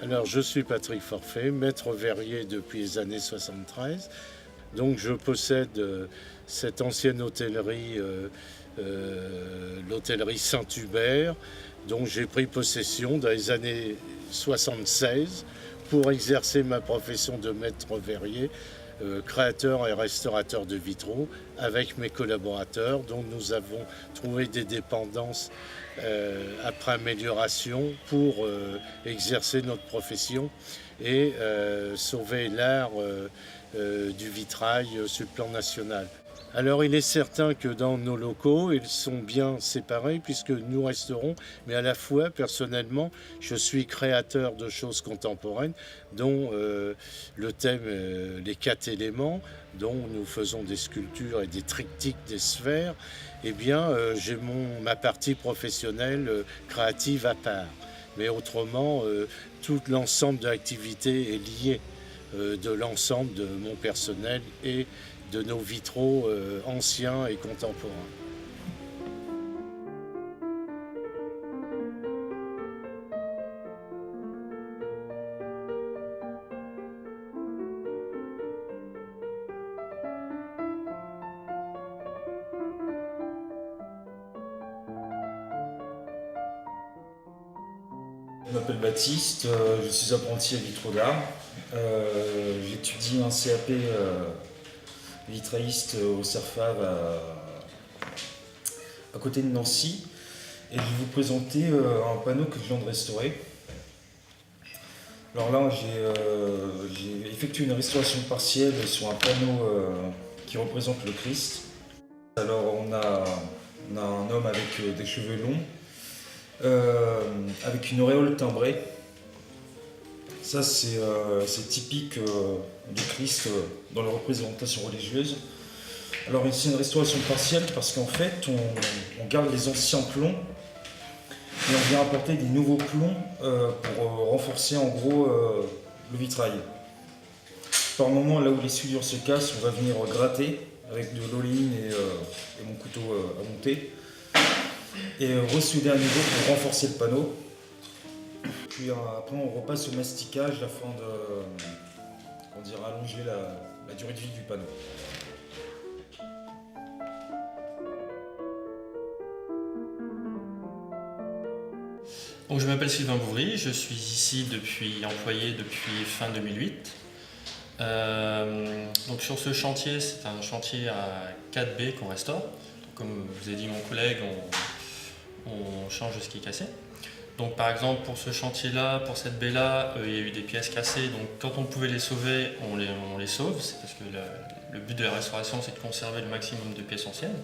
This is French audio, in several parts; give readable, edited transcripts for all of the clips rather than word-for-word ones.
Alors, je suis Patrick Forfait, maître verrier depuis les années 73. Donc, je possède cette ancienne hôtellerie, l'hôtellerie Saint-Hubert, dont j'ai pris possession dans les années 76 pour exercer ma profession de maître verrier, créateur et restaurateur de vitraux, avec mes collaborateurs, dont nous avons trouvé des dépendances après amélioration pour exercer notre profession et sauver l'art du vitrail sur le plan national. Alors il est certain que dans nos locaux, ils sont bien séparés puisque nous resterons, mais à la fois, personnellement, je suis créateur de choses contemporaines, dont le thème, les 4 éléments, dont nous faisons des sculptures et des triptyques, des sphères. Eh bien, j'ai ma partie professionnelle créative à part. Mais autrement, tout l'ensemble de l'activité est lié de l'ensemble de mon personnel et de nos vitraux anciens et contemporains. Je m'appelle Baptiste, je suis apprenti à vitraux d'art. J'étudie un CAP vitrailliste au CERFAV à côté de Nancy. Et je vais vous présenter un panneau que je viens de restaurer. Alors là, j'ai effectué une restauration partielle sur un panneau qui représente le Christ. Alors on a un homme avec des cheveux longs, avec une auréole timbrée. Ça c'est typique du Christ dans la représentation religieuse. Alors c'est une restauration partielle parce qu'en fait on garde les anciens plombs et on vient apporter des nouveaux plombs pour renforcer en gros le vitrail. Par moment, là où les soudures se cassent, on va venir gratter avec de l'oléine et mon couteau à monter et ressouder à nouveau pour renforcer le panneau. Puis après on repasse au masticage afin de allonger la durée de vie du panneau. Donc, je m'appelle Sylvain Bouvry, je suis ici employé depuis fin 2008. Donc sur ce chantier, c'est un chantier à 4B qu'on restaure. Donc, comme vous a dit mon collègue, on change ce qui est cassé. Donc par exemple pour ce chantier-là, pour cette baie-là, il y a eu des pièces cassées. Donc quand on pouvait les sauver, on les sauve. C'est parce que le but de la restauration, c'est de conserver le maximum de pièces anciennes.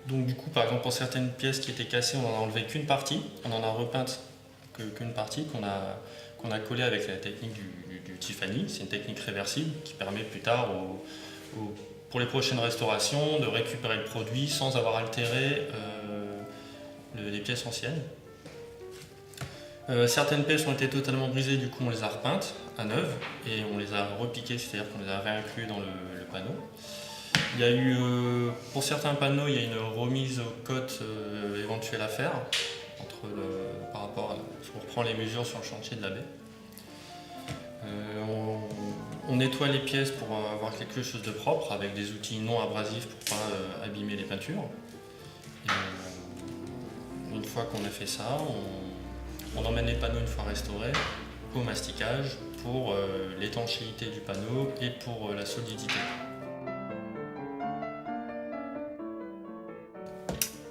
Donc du coup, par exemple, pour certaines pièces qui étaient cassées, on n'en a enlevé qu'une partie, on en a repeinte qu'une partie qu'on a collée avec la technique du Tiffany. C'est une technique réversible qui permet plus tard, pour les prochaines restaurations, de récupérer le produit sans avoir altéré les pièces anciennes. Certaines pièces ont été totalement brisées, du coup on les a repeintes à neuf et on les a repiquées, c'est-à-dire qu'on les a réinclus dans le panneau. Il y a eu, pour certains panneaux, il y a une remise aux cotes éventuelle à faire par rapport à si on reprend les mesures sur le chantier de la baie. On nettoie les pièces pour avoir quelque chose de propre avec des outils non abrasifs pour ne pas abîmer les peintures. Et, une fois qu'on a fait ça, on emmène les panneaux une fois restaurés au masticage pour l'étanchéité du panneau et pour la solidité.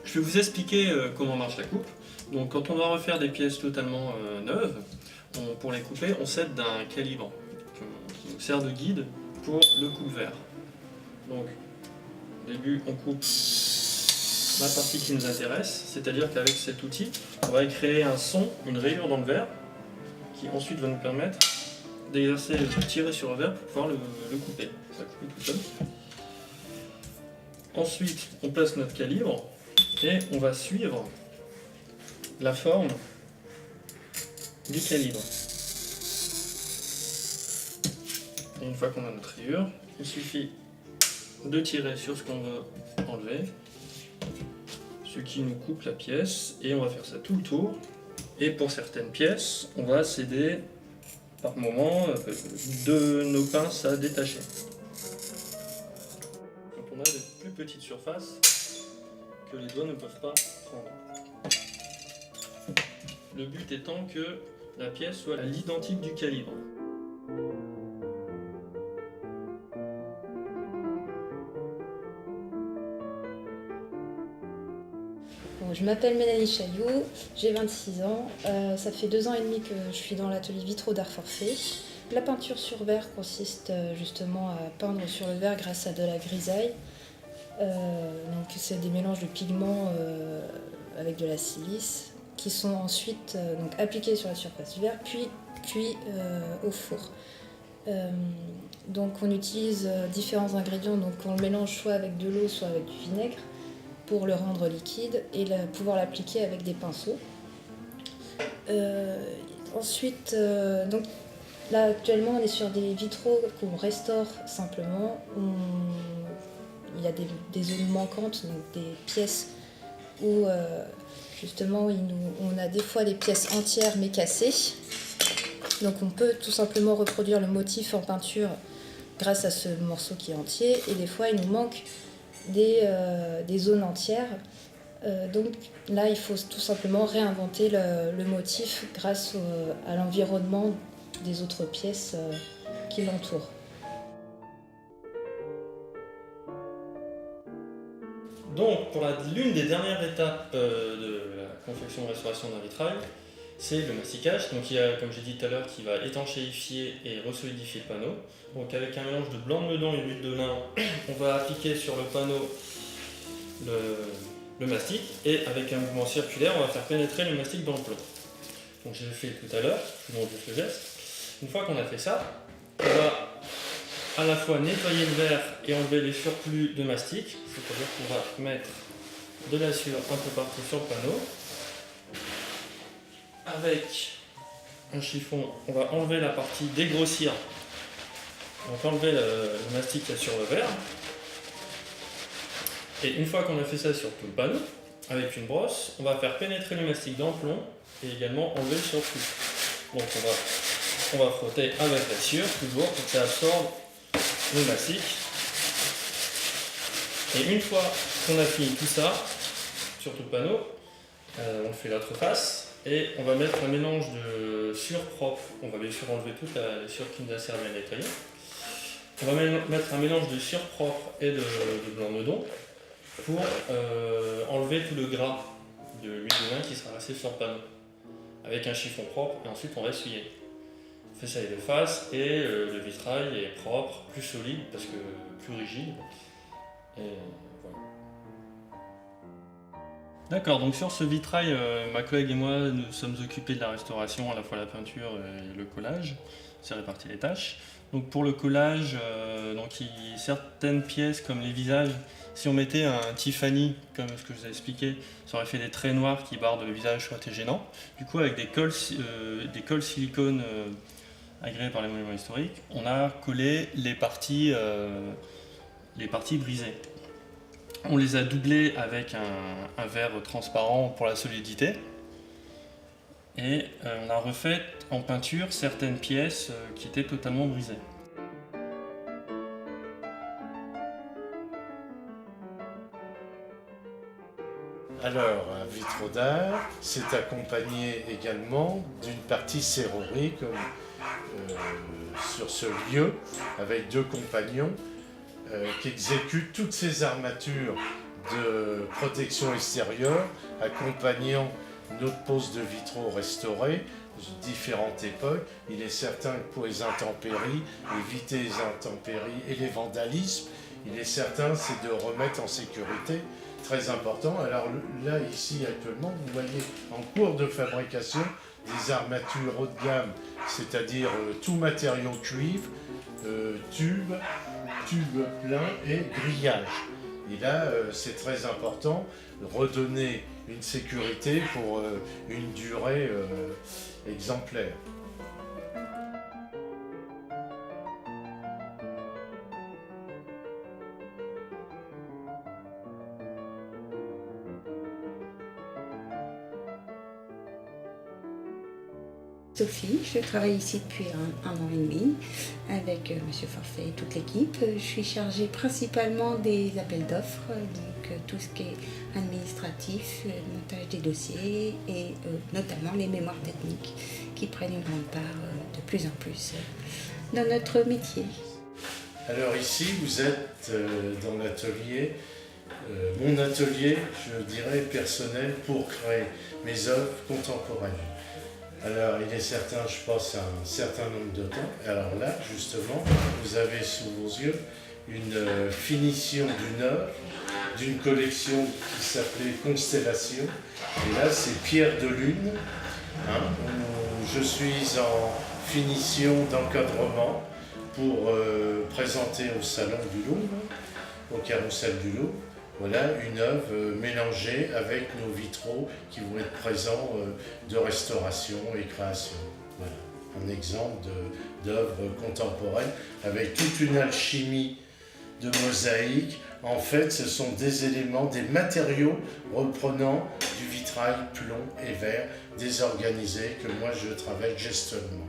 Je vais vous expliquer comment marche la coupe. Donc, quand on va refaire des pièces totalement neuves, pour les couper, on s'aide d'un calibre qui nous sert de guide pour le coupe-verre. Donc, au début, on coupe la partie qui nous intéresse, c'est-à-dire qu'avec cet outil, on va créer un son, une rayure dans le verre, qui ensuite va nous permettre de tirer sur le verre pour pouvoir le couper. Ça coupe tout seul. Ensuite, on place notre calibre et on va suivre la forme du calibre. Et une fois qu'on a notre rayure, il suffit de tirer sur ce qu'on veut enlever, ce qui nous coupe la pièce, et on va faire ça tout le tour Et pour certaines pièces, on va s'aider par moment de nos pinces à détacher. Donc on a des plus petites surfaces que les doigts ne peuvent pas prendre. Le but étant que la pièce soit à l'identique du calibre. Bon, je m'appelle Mélanie Chailloux, j'ai 26 ans. Ça fait 2 ans et demi que je suis dans l'atelier vitraux d'art forfait. La peinture sur verre consiste justement à peindre sur le verre grâce à de la grisaille. Donc c'est des mélanges de pigments avec de la silice qui sont ensuite donc appliqués sur la surface du verre puis cuits au four. Donc on utilise différents ingrédients, donc on le mélange soit avec de l'eau soit avec du vinaigre pour le rendre liquide et pouvoir l'appliquer avec des pinceaux. Ensuite, donc là actuellement on est sur des vitraux qu'on restaure simplement. Il y a des zones manquantes, donc des pièces où justement on a des fois des pièces entières mais cassées. Donc on peut tout simplement reproduire le motif en peinture grâce à ce morceau qui est entier, et des fois il nous manque des zones entières. Donc là il faut tout simplement réinventer le motif grâce à l'environnement des autres pièces qui l'entourent. Donc pour l'une des dernières étapes de la confection-restauration d'un vitrail, c'est le masticage. Donc il y a, comme j'ai dit tout à l'heure, qui va étanchéifier et resolidifier le panneau. Donc avec un mélange de blanc de meudon et d'huile de lin, on va appliquer sur le panneau le mastic, et avec un mouvement circulaire, on va faire pénétrer le mastic dans le plomb. Donc je l'ai fait tout à l'heure, je vous montre juste le geste. Une fois qu'on a fait ça, on va à la fois nettoyer le verre et enlever les surplus de mastic, c'est-à-dire qu'on va mettre de la sueur un peu partout sur le panneau. Avec un chiffon, on va enlever la partie dégrossir, donc enlever le mastic qu'il y a sur le verre. Et une fois qu'on a fait ça sur tout le panneau, avec une brosse, on va faire pénétrer le mastic dans le plomb et également enlever le surplus. Donc on va frotter avec la sueur toujours pour que ça absorbe le mastic. Et une fois qu'on a fini tout ça sur tout le panneau, on fait l'autre face et on va mettre un mélange de sueur propre. On va bien sûr enlever toute la sueur qui nous a servi à nettoyer. On va mettre un mélange de sueur propre et de blanc de meudon pour enlever tout le gras de l'huile de lin qui sera resté sur le panneau avec un chiffon propre, et ensuite on va essuyer. On fait ça les deux faces et le vitrail est propre, plus solide parce que plus rigide. Et voilà. D'accord, donc sur ce vitrail, ma collègue et moi nous sommes occupés de la restauration, à la fois la peinture et le collage. C'est réparti les tâches. Donc pour le collage, certaines pièces comme les visages, si on mettait un Tiffany, comme ce que je vous ai expliqué, ça aurait fait des traits noirs qui bardent le visage, soit gênant. Du coup, avec des cols silicone agréés par les monuments historiques, on a collé les parties brisées. On les a doublées avec un verre transparent pour la solidité. Et on a refait en peinture certaines pièces qui étaient totalement brisées. Alors, un vitraux d'art, c'est accompagné également d'une partie serrurerie, comme sur ce lieu, avec 2 compagnons qui exécutent toutes ces armatures de protection extérieure, accompagnant notre pose de vitraux restaurés de différentes époques. Il est certain que pour les intempéries, éviter les intempéries et les vandalismes, il est certain c'est de remettre en sécurité, très important. Alors là, ici, actuellement, vous voyez en cours de fabrication des armatures haut de gamme, c'est-à-dire tout matériau cuivre, tube plein et grillage. Et là, c'est très important de redonner une sécurité pour une durée exemplaire. Sophie, je travaille ici depuis un an et demi avec Monsieur Forfait et toute l'équipe. Je suis chargée principalement des appels d'offres, donc tout ce qui est administratif, le montage des dossiers et notamment les mémoires techniques qui prennent une grande part de plus en plus dans notre métier. Alors ici, vous êtes dans l'atelier, mon atelier, je dirais, personnel pour créer mes œuvres contemporaines. Alors, il est certain, je passe un certain nombre de temps. Alors là, justement, vous avez sous vos yeux une finition d'une œuvre, d'une collection qui s'appelait Constellation. Et là, c'est Pierre de Lune, où je suis en finition d'encadrement pour présenter au Salon du Louvre, au Carrousel du Louvre. Voilà une œuvre mélangée avec nos vitraux qui vont être présents de restauration et création. Voilà un exemple d'œuvre contemporaine avec toute une alchimie de mosaïque. En fait, ce sont des éléments, des matériaux reprenant du vitrail plomb et verre désorganisé que moi je travaille gestuellement.